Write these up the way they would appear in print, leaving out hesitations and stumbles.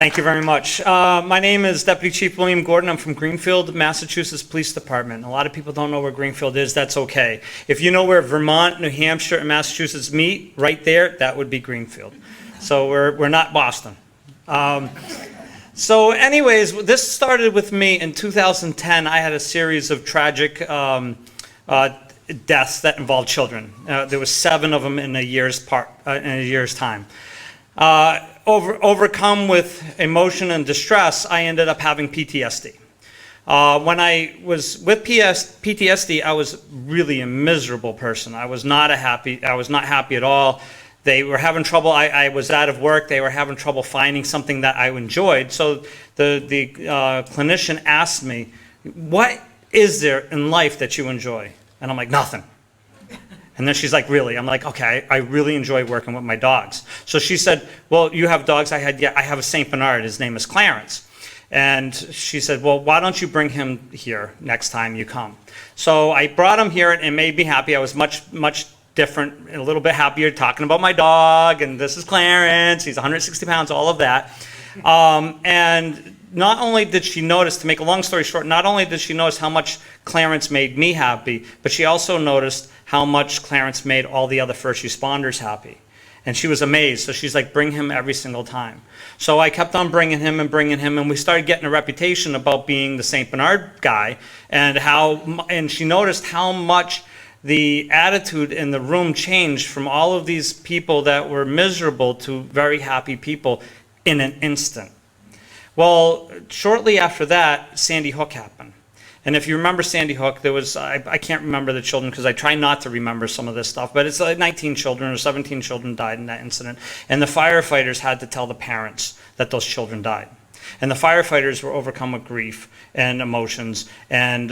Thank you very much. My name is Deputy Chief William Gordon. I'm from Greenfield, Massachusetts Police Department. A lot of people don't know where Greenfield is. That's okay. If you know where Vermont, New Hampshire, and Massachusetts meet, right there, that would be Greenfield. So we're not Boston. So anyways, this started with me in 2010. I had a series of tragic deaths that involved children. There was 7 of them in a year's time. Overcome with emotion and distress, I ended up having PTSD. When I was with PTSD, I was really a miserable person. I was not happy at all. They were having trouble. I was out of work. They were having trouble finding something that I enjoyed. So the clinician asked me, "What is there in life that you enjoy?" And I'm like, "Nothing." And then she's like, "Really?" I'm like, "Okay, I really enjoy working with my dogs." So she said, "Well, you have dogs?" I have a Saint Bernard. His name is Clarence. And she said, "Well, why don't you bring him here next time you come?" So I brought him here, and it made me happy. I was much different, a little bit happier talking about my dog, and this is Clarence. He's 160 pounds, all of that. And not only did she notice, to make a long story short, not only did she notice how much Clarence made me happy, but she also noticed how much Clarence made all the other first responders happy. And she was amazed. So she's like, "Bring him every single time." So I kept on bringing him, and we started getting a reputation about being the Saint Bernard guy, and she noticed how much the attitude in the room changed from all of these people that were miserable to very happy people in an instant. Well, shortly after that, Sandy Hook happened. And if you remember Sandy Hook, there was, I can't remember the children because I try not to remember some of this stuff, but it's like 19 children or 17 children died in that incident. And the firefighters had to tell the parents that those children died. And the firefighters were overcome with grief and emotions, and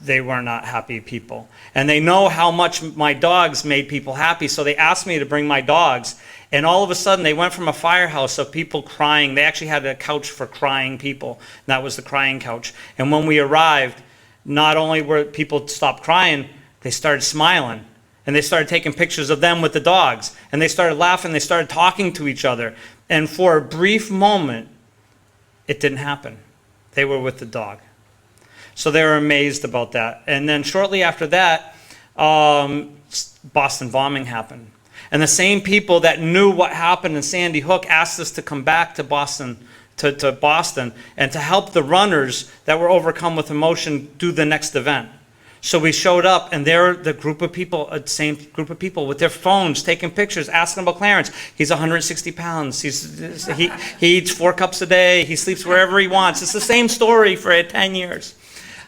they were not happy people. And they know how much my dogs made people happy, so they asked me to bring my dogs. And all of a sudden, they went from a firehouse of people crying. They actually had a couch for crying people, and that was the crying couch. And when we arrived, not only were people stopped crying, they started smiling. And they started taking pictures of them with the dogs. And they started laughing. They started talking to each other. And for a brief moment, it didn't happen. They were with the dog. So they were amazed about that. And then shortly after that, Boston bombing happened. And the same people that knew what happened in Sandy Hook asked us to come back to Boston, to Boston, and to help the runners that were overcome with emotion do the next event. So we showed up, and they're the group of people, same group of people, with their phones, taking pictures, asking about Clarence. He's 160 pounds. He eats 4 cups a day. He sleeps wherever he wants. It's the same story for 10 years.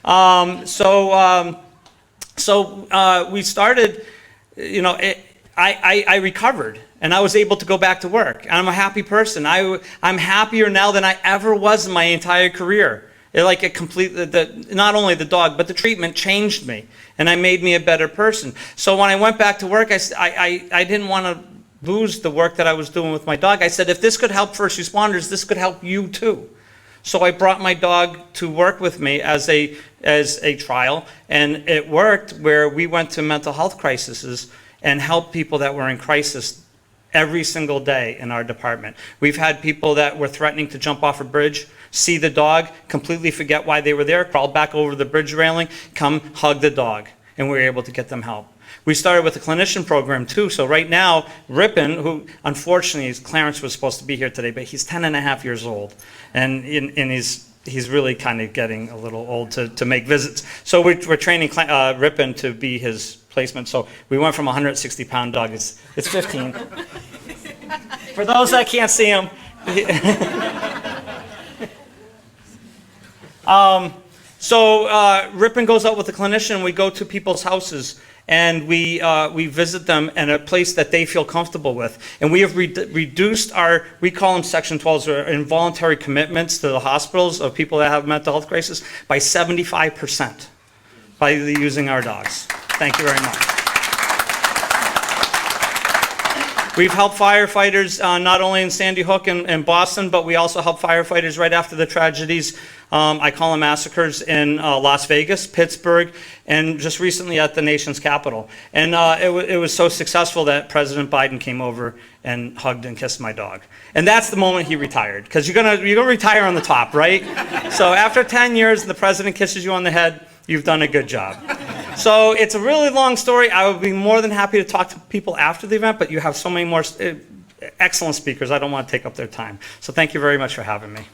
So we started, I recovered, and I was able to go back to work. And I'm a happy person. I'm happier now than I ever was in my entire career. Not only the dog, but the treatment changed me, and I made me a better person. So when I went back to work, I didn't want to lose the work that I was doing with my dog. I said, if this could help first responders, this could help you too. So I brought my dog to work with me as a trial, and it worked, where we went to mental health crises and helped people that were in crisis every single day in our department. We've had people that were threatening to jump off a bridge, see the dog, completely forget why they were there, crawl back over the bridge railing, come hug the dog, and we were able to get them help. We started with a clinician program too, so right now, Ripon, who unfortunately, Clarence was supposed to be here today, but he's 10 and a half years old, and he's really kind of getting a little old to make visits. So we're training Ripon to be his placement. So we went from a 160-pound dog, it's 15. For those that can't see him. So Ripon goes out with a clinician. We go to people's houses, and we visit them in a place that they feel comfortable with. And we have reduced we call them Section 12s, or involuntary commitments to the hospitals of people that have mental health crisis, by 75% by using our dogs. Thank you very much. We've helped firefighters not only in Sandy Hook and Boston, but we also help firefighters right after the tragedies. I call them massacres in Las Vegas, Pittsburgh, and just recently at the nation's capital. And it was so successful that President Biden came over and hugged and kissed my dog. And that's the moment he retired, because you're gonna retire on the top, right? So after 10 years, the president kisses you on the head, you've done a good job. So it's a really long story. I would be more than happy to talk to people after the event, but you have so many more excellent speakers, I don't want to take up their time. So thank you very much for having me.